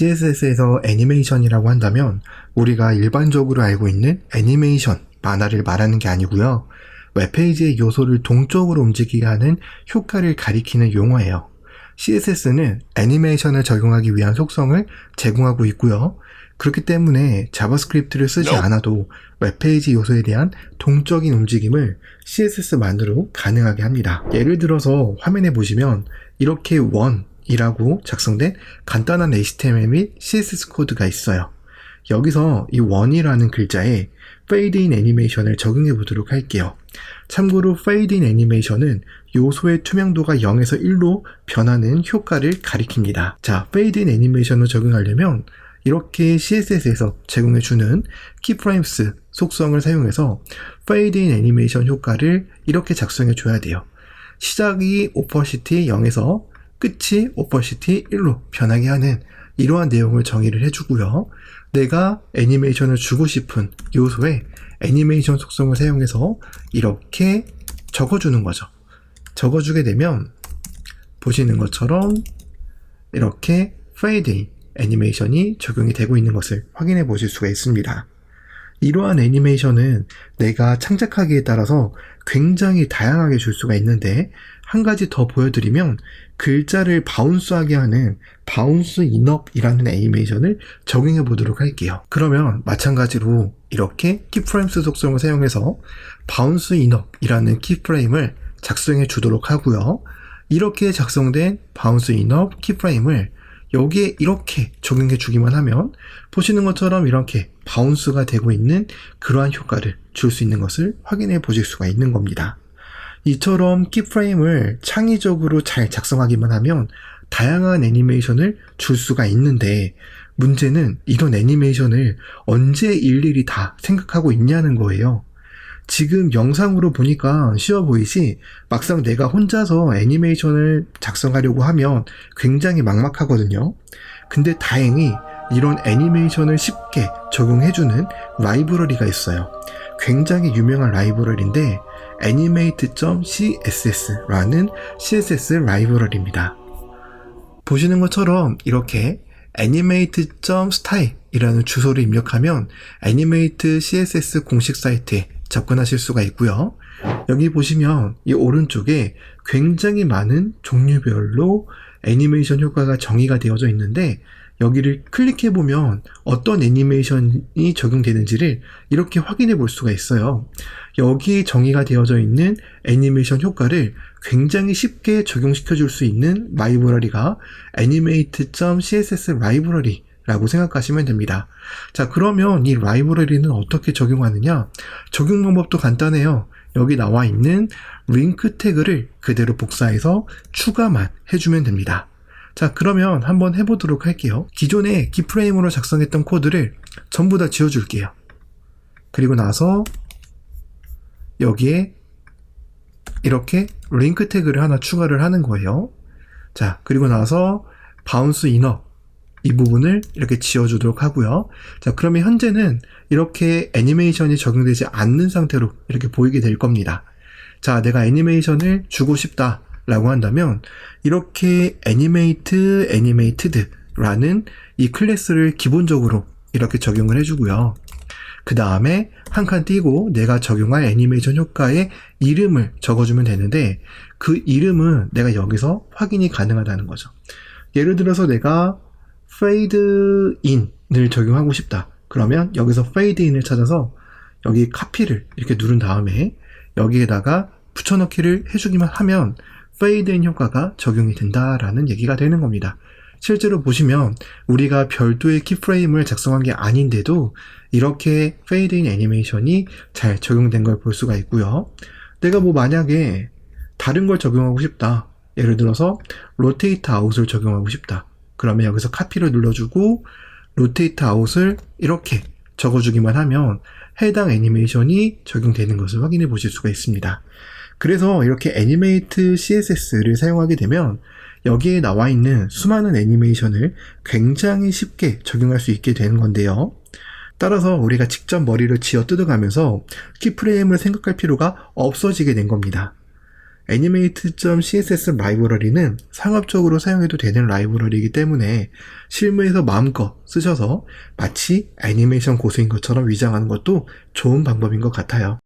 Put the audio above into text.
CSS에서 애니메이션이라고 한다면 우리가 일반적으로 알고 있는 애니메이션, 만화를 말하는 게 아니고요. 웹페이지의 요소를 동적으로 움직이게 하는 효과를 가리키는 용어예요. CSS는 애니메이션을 적용하기 위한 속성을 제공하고 있고요. 그렇기 때문에 자바스크립트를 쓰지 않아도 웹페이지 요소에 대한 동적인 움직임을 CSS만으로 가능하게 합니다. 예를 들어서 화면에 보시면 이렇게 원이라고 작성된 간단한 HTML 및 CSS 코드가 있어요. 여기서 이 원이라는 글자에 Fade in 애니메이션을 적용해 보도록 할게요. 참고로 Fade in 애니메이션은 요소의 투명도가 0에서 1로 변하는 효과를 가리킵니다. 자, Fade in 애니메이션을 적용하려면 이렇게 CSS에서 제공해주는 keyframes 속성을 사용해서 Fade in 애니메이션 효과를 이렇게 작성해줘야 돼요. 시작이 opacity 0에서 끝이 opacity 1로 변하게 하는 이러한 내용을 정의를 해주고요. 내가 애니메이션을 주고 싶은 요소에 애니메이션 속성을 사용해서 이렇게 적어주는 거죠. 적어주게 되면 보시는 것처럼 이렇게 Fade in 애니메이션이 적용이 되고 있는 것을 확인해 보실 수가 있습니다. 이러한 애니메이션은 내가 창작하기에 따라서 굉장히 다양하게 줄 수가 있는데 한 가지 더 보여드리면 글자를 바운스하게 하는 바운스 인업이라는 애니메이션을 적용해 보도록 할게요. 그러면 마찬가지로 이렇게 키프레임스 속성을 사용해서 바운스 인업이라는 키프레임을 작성해 주도록 하고요. 이렇게 작성된 바운스 인업 키프레임을 여기에 이렇게 적용해 주기만 하면 보시는 것처럼 이렇게 바운스가 되고 있는 그러한 효과를 줄 수 있는 것을 확인해 보실 수가 있는 겁니다. 이처럼 키프레임을 창의적으로 잘 작성하기만 하면 다양한 애니메이션을 줄 수가 있는데 문제는 이런 애니메이션을 언제 일일이 다 생각하고 있냐는 거예요. 지금 영상으로 보니까 쉬워 보이지 막상 내가 혼자서 애니메이션을 작성하려고 하면 굉장히 막막하거든요. 근데 다행히 이런 애니메이션을 쉽게 적용해주는 라이브러리가 있어요. 굉장히 유명한 라이브러리인데 animate.css라는 CSS 라이브러리입니다. 보시는 것처럼 이렇게 animate.style 이라는 주소를 입력하면 애니메이트 CSS 공식 사이트에 접근하실 수가 있고요. 여기 보시면 이 오른쪽에 굉장히 많은 종류별로 애니메이션 효과가 정의가 되어져 있는데 여기를 클릭해보면 어떤 애니메이션이 적용되는지를 이렇게 확인해 볼 수가 있어요. 여기에 정의가 되어져 있는 애니메이션 효과를 굉장히 쉽게 적용시켜 줄 수 있는 라이브러리가 animate.css 라이브러리 라고 생각하시면 됩니다. 자, 그러면 이 라이브러리는 어떻게 적용하느냐? 적용 방법도 간단해요. 여기 나와 있는 링크 태그를 그대로 복사해서 추가만 해주면 됩니다. 자, 그러면 한번 해보도록 할게요. 기존에 키프레임으로 작성했던 코드를 전부 다 지워줄게요. 그리고 나서 여기에 이렇게 링크 태그를 하나 추가를 하는 거예요. 자, 그리고 나서 바운스 인업 이 부분을 이렇게 지워주도록 하고요. 자, 그러면 현재는 이렇게 애니메이션이 적용되지 않는 상태로 이렇게 보이게 될 겁니다. 자, 내가 애니메이션을 주고 싶다 라고 한다면 이렇게 animate드라는 이 클래스를 기본적으로 이렇게 적용을 해주고요. 그 다음에 한 칸 띄고 내가 적용할 애니메이션 효과의 이름을 적어주면 되는데 그 이름은 내가 여기서 확인이 가능하다는 거죠. 예를 들어서 내가 fade in을 적용하고 싶다. 그러면 여기서 fade in을 찾아서 여기 카피를 이렇게 누른 다음에 여기에다가 붙여넣기를 해주기만 하면 fade in 효과가 적용이 된다라는 얘기가 되는 겁니다. 실제로 보시면 우리가 별도의 키프레임을 작성한 게 아닌데도 이렇게 fade in 애니메이션이 잘 적용된 걸 볼 수가 있고요. 내가 뭐 만약에 다른 걸 적용하고 싶다. 예를 들어서 rotate out을 적용하고 싶다. 그러면 여기서 카피를 눌러주고 rotate out을 이렇게 적어주기만 하면 해당 애니메이션이 적용되는 것을 확인해 보실 수가 있습니다. 그래서 이렇게 애니메이트 CSS를 사용하게 되면 여기에 나와 있는 수많은 애니메이션을 굉장히 쉽게 적용할 수 있게 되는 건데요. 따라서 우리가 직접 머리를 쥐어 뜯어가면서 키프레임을 생각할 필요가 없어지게 된 겁니다. animate.css 라이브러리는 상업적으로 사용해도 되는 라이브러리이기 때문에 실무에서 마음껏 쓰셔서 마치 애니메이션 고수인 것처럼 위장하는 것도 좋은 방법인 것 같아요.